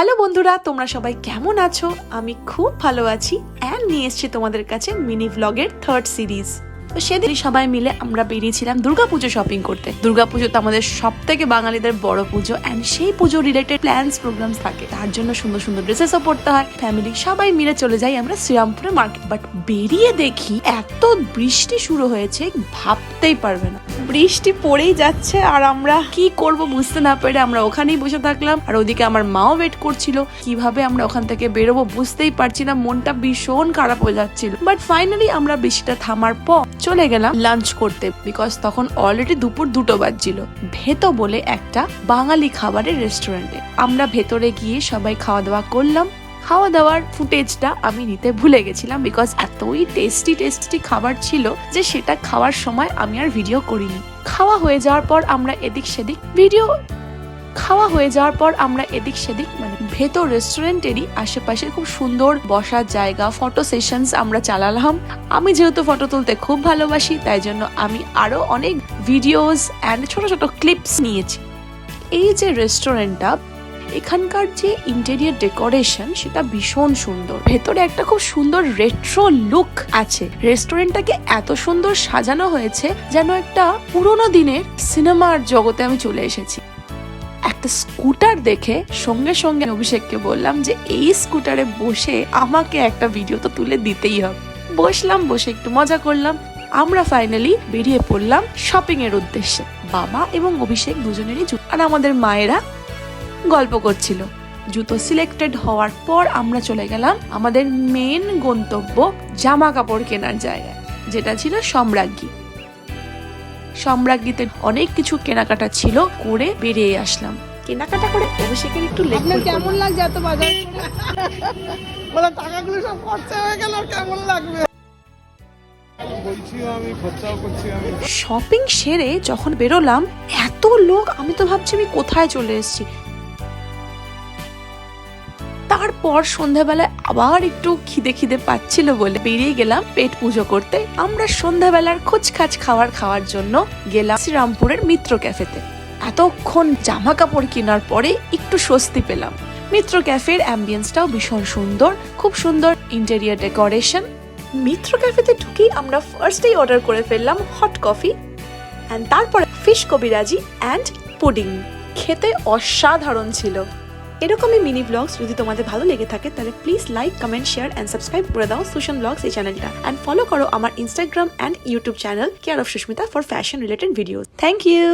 Hello বন্ধুরা, তোমরা সবাই কেমন আছো? আমি খুব ভালো আছি এন্ড নিয়ে এসেছি তোমাদের কাছে মিনি ভ্লগের থার্ড সিরিজ। তো সেদিন সবাই মিলে আমরা বেরিয়েছিলাম দুর্গাপুজো শপিং করতে। দুর্গাপুজো তো আমাদের সব থেকে বাঙালিদের বড় পুজো এন্ড সেই পুজো রিলেটেড প্ল্যানস প্রোগ্রামস থাকে, তার জন্য সুন্দর সুন্দর ড্রেসেসও পড়তে হয়। ফ্যামিলি সবাই মিলে চলে যাই আমরা শ্রীরামপুরে মার্কেট। বাট বেরিয়ে দেখি এত বৃষ্টি শুরু হয়েছে, ভাবতেই পারবে না। বৃষ্টি পড়েই যাচ্ছে আর আমরা কি করব বুঝতে না পেরে আমরা ওখানেই বসে থাকলাম। আর ওদিকে আমার মাও ওয়েট করছিল, কিভাবে আমরা ওখান থেকে বেরোবো বুঝতেই পারছি না, মনটা ভীষণ খারাপ হয়ে যাচ্ছিল। বাট ফাইনালি আমরা বৃষ্টিটা থামার পর চলে গেলাম লাঞ্চ করতে, বিকজ তখন অলরেডি দুপুর 2টো বাজছিল। ভেতো বলে একটা বাঙালি খাবারের রেস্টুরেন্টে আমরা ভেতরে গিয়ে সবাই খাওয়া দাওয়া করলাম। খাওয়া দাওয়ার ফুটেজটা আমি নিতে ভুলে গেছিলাম, বিকজ এতই টেস্টি খাবার ছিল যে সেটা খাওয়ার সময় আমি আর ভিডিও করিনি। খাওয়া হয়ে যাওয়ার পর আমরা এদিক সেদিক মানে ভেতর রেস্টুরেন্টেরই আশেপাশে খুব সুন্দর বসার জায়গা, ফটো সেশনস আমরা চালালাম। আমি যেহেতু ফটো তুলতে খুব ভালোবাসি, তাই জন্য আমি আরো অনেক ভিডিওস এন্ড ছোট ছোট ক্লিপস নিয়েছি। এই যে রেস্টুরেন্টটা, এখানকার যে ইন্টেরিয়র ডেকোরেশন সেটা ভীষণ সুন্দর। ভেতরে একটা খুব সুন্দর রেট্রো লুক আছে। রেস্টুরেন্টটাকে এত সুন্দর সাজানো হয়েছে যেন একটা পুরোনো দিনের সিনেমার জগতে আমি চলে এসেছি। একটা স্কুটার দেখে সঙ্গে সঙ্গে অভিষেককে বললাম যে এই স্কুটারে বসে আমাকে একটা ভিডিও তো তুলে দিতেই হবে। বসলাম, বসে একটু মজা করলাম। আমরা ফাইনালি বেরিয়ে পড়লাম শপিং এর উদ্দেশ্যে। বাবা এবং অভিষেক দুজনেরই জুতো, আর আমাদের মায়েরা গল্প করছিল। জুতো সিলেক্টেড হওয়ার পর আমরা চলে গেলাম আমাদের মেন গন্তব্য জামা কাপড় কেনার জায়গায়, যেটা ছিল সম্রাজ্ঞীতে অনেক কিছু কেনাকাটা ছিল, করে বেরিয়ে আসলাম। কেনাকাটা করে অভিষেকের একটু কেমন লাগছে এত বাজার বলে টাকাগুলো সব খরচা হয়ে গেল, কেমন লাগবে শপিং সেরে যখন বেরোলাম, এত লোক, আমি তো ভাবছি আমি কোথায় চলে এসেছি। তারপর সন্ধ্যাবেলায় আবার একটু খিদে পাচ্ছিল বলে বেরিয়ে গেলাম পেট পুজো করতে। আমরা সন্ধ্যাবেলার খোঁজখাজ খাওয়ার জন্য গেলাম শ্রীরামপুরের মিত্র ক্যাফেতে। এতক্ষণ জামা কাপড় কেনার পরে একটু স্বস্তি পেলাম। মিত্র ক্যাফের অ্যাম্বিয়েন্সটাও ভীষণ সুন্দর, খুব সুন্দর ইন্টেরিয়র ডেকোরেশন। মিত্র ক্যাফেতে ঢুকেই আমরা ফার্স্টেই অর্ডার করে ফেললাম হট কফি এন্ড তারপরে ফিশ কবিরাজি এন্ড পুডিং। খেতে অসাধারণ ছিল। এরকমই মিনি ব্লগস যদি তোমাদের ভালো লেগে থাকে তাহলে please like, comment, share and subscribe করে দাও সুশান ব্লগস এই চ্যানেলটা, এন্ড ফলো করো আমার Instagram and YouTube channel care of Susmita for fashion related videos. Thank you.